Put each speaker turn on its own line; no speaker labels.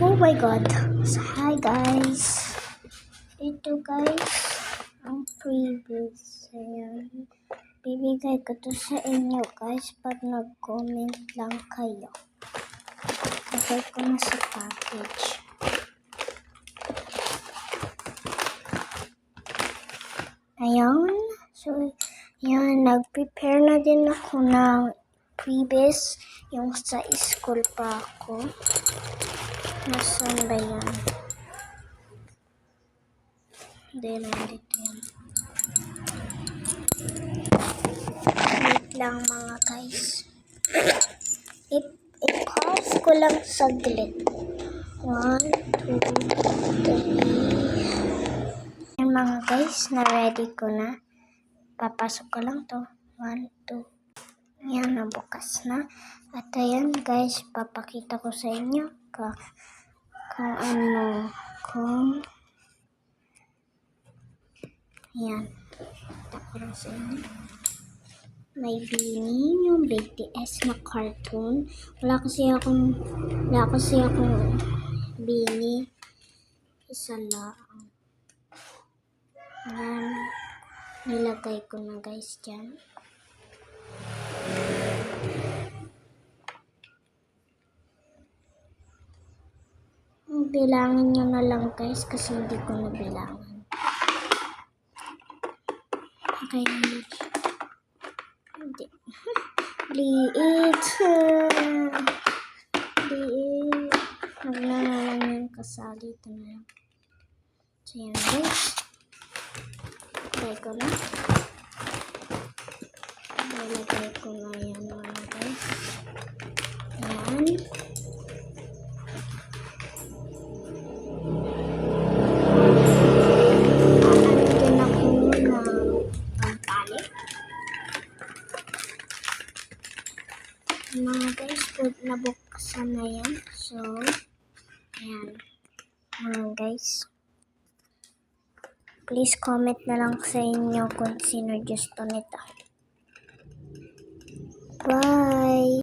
Oh my god. So, hi guys. Ito guys, ang previous. Ayan. Bibigay ko to sa inyo guys pag nag-comment lang kayo. Lagay ko na sa package. Ayan. So, ayan. Nag-prepare na din ako ng previous. Yung sa school pa ako. Nasaan ba yan? Hindi, nandito yan. Wait lang mga guys. I-pause ko lang saglit. 1, 2, 3. Yan mga guys, na-ready ko na. Papasok ko lang to. 1, 2. Yan, nabukas na. At ayan guys, papakita ko sa inyo kung yan. Pakita ko lang sa inyo. May Beanie, yung BTS na cartoon. Wala kasi akong Beanie. Isa lang. Ayan. Nilagay ko na guys dyan. Bilangin nyo na lang guys kasi hindi ko nabilangan. Okay, hindi. Liit. Liit. Huwag na lang yung kasali. Ito na lang. So yan guys. Lagay ko na. Nilagay ko na yan mga guys. Yan. Mga guys, nabuksan na yan. So, ayan. Mga guys. Please comment na lang sa inyo kung sino gusto nito. Bye!